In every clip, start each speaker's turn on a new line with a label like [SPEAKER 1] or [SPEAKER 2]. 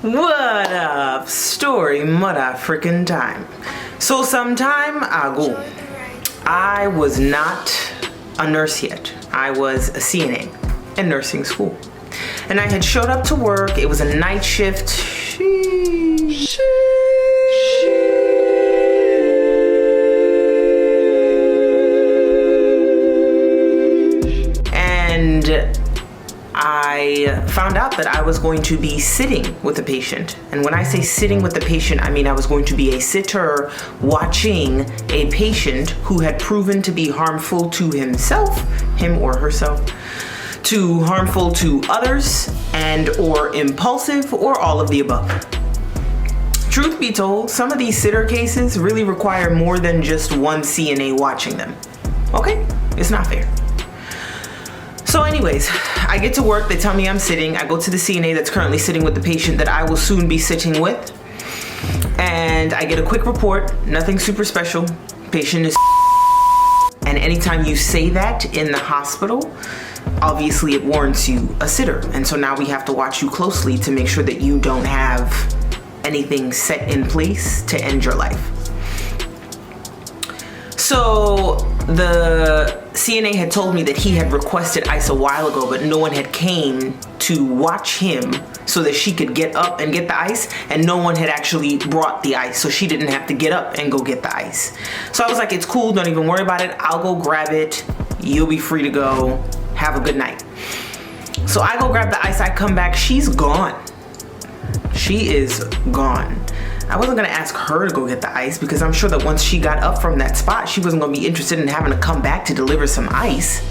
[SPEAKER 1] What up, story mother freaking time. So some time ago, I was not a nurse yet. I was a CNA in nursing school. And I had showed up to work. It was a night shift. And I found out that I was going to be sitting with a patient. And when I say sitting with the and I mean I was going to be a sitter watching a patient who had proven to be harmful to himself, him or herself, to harmful to others, and or impulsive, or all of the above. Truth be told, some of these sitter cases really require more than just one CNA watching them. Okay? It's not fair. So anyways, I get to work, they tell me I'm sitting, I go to the CNA that's currently sitting with the patient that I will soon be sitting with, and I get a quick report, nothing super special, patient is and anytime you say that in the hospital, obviously it warrants you a sitter, and so now we have to watch you closely to make sure that you don't have anything set in place to end your life. So the CNA had told me that he had requested ice a while ago, but no one had came to watch him so that she could get up and get the ice, and no one had actually brought the ice, so she didn't have to get up and go get the ice. So I was like, it's cool, don't even worry about it, I'll go grab it, you'll be free to go, have a good night. So I go grab the ice, I come back, she's gone. She is gone. I wasn't gonna ask her to go get the ice because I'm sure that once she got up from that spot, she wasn't gonna be interested in having to come back to deliver some ice.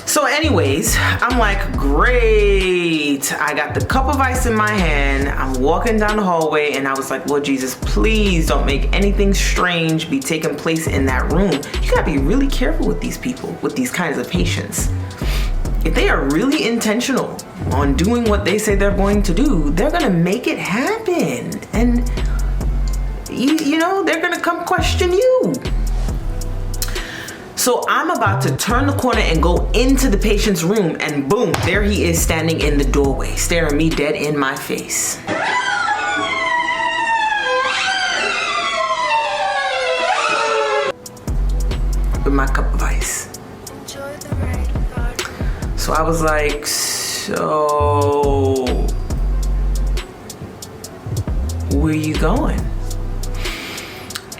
[SPEAKER 1] So anyways, I'm like, great. I got the cup of ice in my hand. I'm walking down the hallway and I was like, Lord Jesus, please don't make anything strange be taking place in that room. You gotta be really careful with these people, with these kinds of patients. If they are really intentional on doing what they say they're going to do, they're gonna make it happen. And you know, they're gonna come question you. So I'm about to turn the corner and go into the patient's room, and boom, there he is standing in the doorway, staring me dead in my face. With my cup of ice. So I was like, so where you going?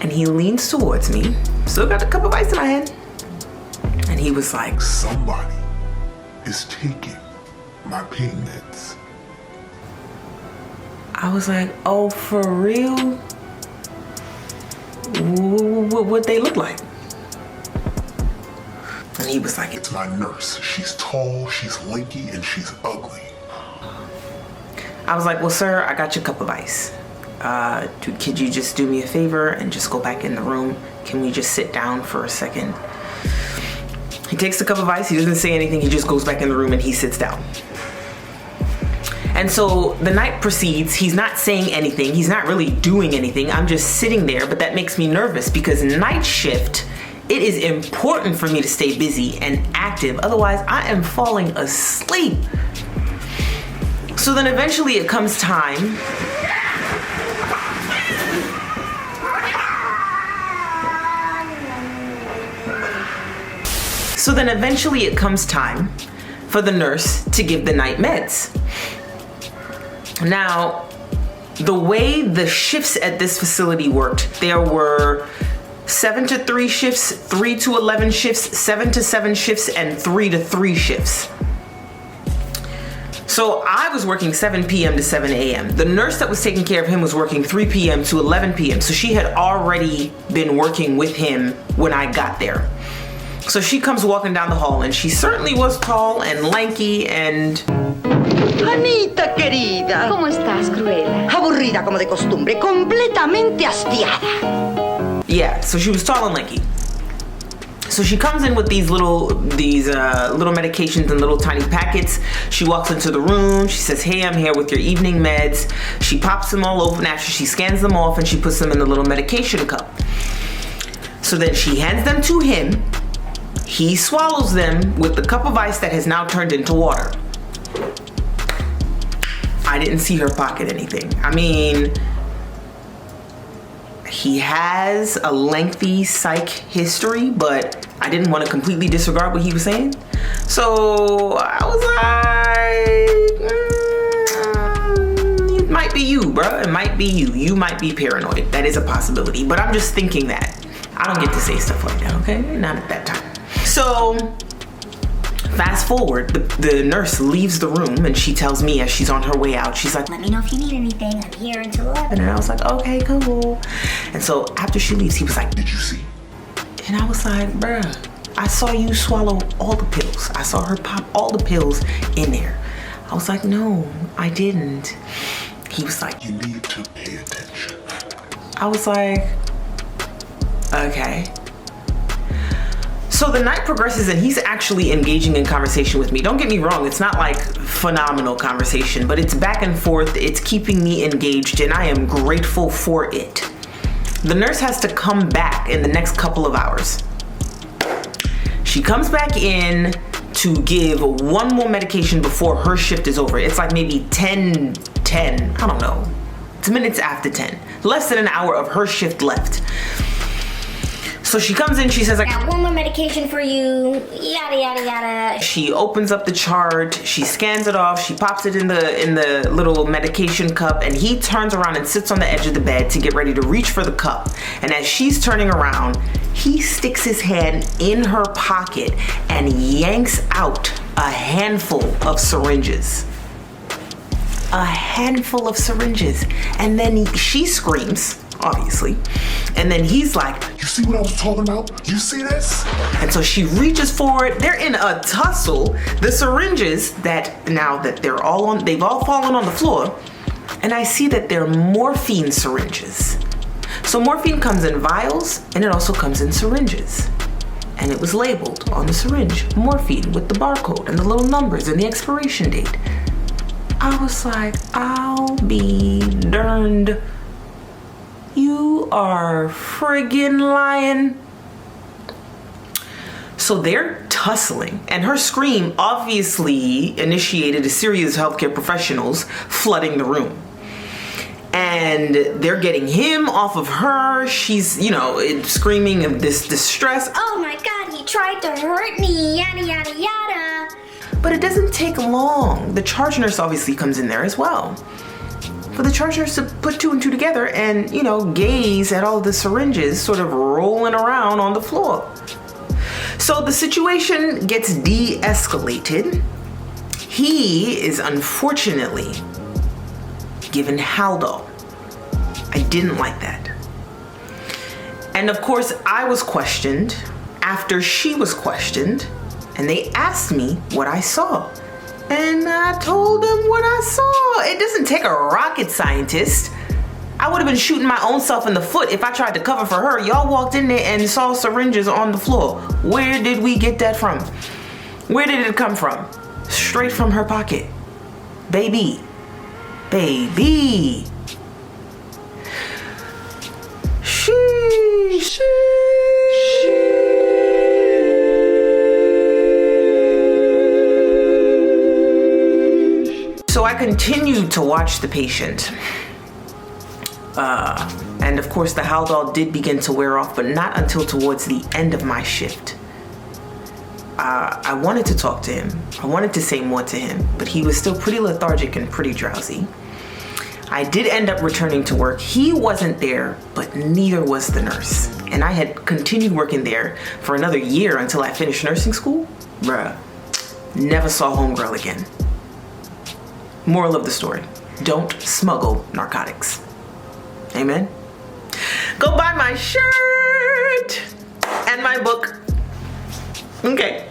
[SPEAKER 1] And he leans towards me, still got the cup of ice in my hand, and he was like,
[SPEAKER 2] somebody is taking my pain meds.
[SPEAKER 1] I was like, oh, for real? What they look like? And he was like,
[SPEAKER 2] it's my nurse. She's tall, she's lanky, and she's ugly.
[SPEAKER 1] I was like, well, sir, I got your cup of ice. Could you just do me a favor and just go back in the room? Can we just sit down for a second? He takes the cup of ice, he doesn't say anything, he just goes back in the room and he sits down. And so the night proceeds, he's not saying anything, he's not really doing anything, I'm just sitting there, but that makes me nervous because night shift, it is important for me to stay busy and active, otherwise I am falling asleep. So then eventually it comes time for the nurse to give the night meds. Now, the way the shifts at this facility worked, there were 7 to 3 shifts, 3 to 11 shifts, 7 to 7 shifts, and 3 to 3 shifts. So I was working 7 p.m. to 7 a.m. The nurse that was taking care of him was working 3 p.m. to 11 p.m. So she had already been working with him when I got there. So she comes walking down the hall and she certainly was tall and lanky and...
[SPEAKER 3] Anita querida.
[SPEAKER 4] ¿Cómo estás, Cruella?
[SPEAKER 3] Aburrida como de costumbre, completamente hastiada.
[SPEAKER 1] Yeah, so she was tall and lanky. So she comes in with these little medications in little tiny packets. She walks into the room. She says, hey, I'm here with your evening meds. She pops them all open after she scans them off and she puts them in the little medication cup. So then she hands them to him. He swallows them with the cup of ice that has now turned into water. I didn't see her pocket anything. I mean, he has a lengthy psych history, but I didn't want to completely disregard what he was saying. So I was like, it might be you, bro. It might be you. You might be paranoid. That is a possibility. But I'm just thinking that. I don't get to say stuff like that, okay? Not at that time. So fast forward, the nurse leaves the room and she tells me as she's on her way out, she's like,
[SPEAKER 4] let me know if you need anything. I'm here until 11.
[SPEAKER 1] And I was like, okay, cool. And so after she leaves, he was like,
[SPEAKER 2] Did you see?
[SPEAKER 1] and I was like, bruh, I saw you swallow all the pills. I saw her pop all the pills in there. I was like, no, I didn't. He was like,
[SPEAKER 2] You need to pay attention.
[SPEAKER 1] I was like, okay. So the night progresses and he's actually engaging in conversation with me. Don't get me wrong, it's not like phenomenal conversation, but it's back and forth. It's keeping me engaged and I am grateful for it. The nurse has to come back in the next couple of hours. She comes back in to give one more medication before her shift is over. It's like maybe 10, I don't know. It's minutes after 10. Less than an hour of her shift left. So she comes in, she says, I
[SPEAKER 4] got one more medication for you, yada, yada, yada.
[SPEAKER 1] She opens up the chart, she scans it off, she pops it in the little medication cup, and he turns around and sits on the edge of the bed to get ready to reach for the cup. And as she's turning around, he sticks his hand in her pocket and yanks out a handful of syringes. A handful of syringes. And then she screams, obviously. And then he's like,
[SPEAKER 2] You see what I was talking about? You see this?
[SPEAKER 1] and so she reaches forward. They're in a tussle. The syringes they've all fallen on the floor. And I see that they're morphine syringes. So morphine comes in vials and it also comes in syringes. And it was labeled on the syringe, morphine, with the barcode and the little numbers and the expiration date. I was like, I'll be darned. You are friggin' lying. So they're tussling, and her scream obviously initiated a series of healthcare professionals flooding the room. And they're getting him off of her. She's, screaming of this distress.
[SPEAKER 4] Oh my God, he tried to hurt me, yada, yada, yada.
[SPEAKER 1] But it doesn't take long. The charge nurse obviously comes in there as well. For the charge nurse to put two and two together and, gaze at all the syringes sort of rolling around on the floor. So the situation gets de-escalated. He is unfortunately given Haldol. I didn't like that. And of course, I was questioned after she was questioned, and they asked me what I saw. And I told them what I saw. It doesn't take a rocket scientist. I would have been shooting my own self in the foot if I tried to cover for her. Y'all walked in there and saw syringes on the floor. Where did we get that from? Where did it come from? Straight from her pocket. Baby. Sheesh. So I continued to watch the patient. And of course the Haldol did begin to wear off, but not until towards the end of my shift. I wanted to talk to him. I wanted to say more to him, but he was still pretty lethargic and pretty drowsy. I did end up returning to work. He wasn't there, but neither was the nurse. And I had continued working there for another year until I finished nursing school. Bruh, never saw homegirl again. Moral of the story, don't smuggle narcotics. Amen. Go buy my shirt and my book. Okay.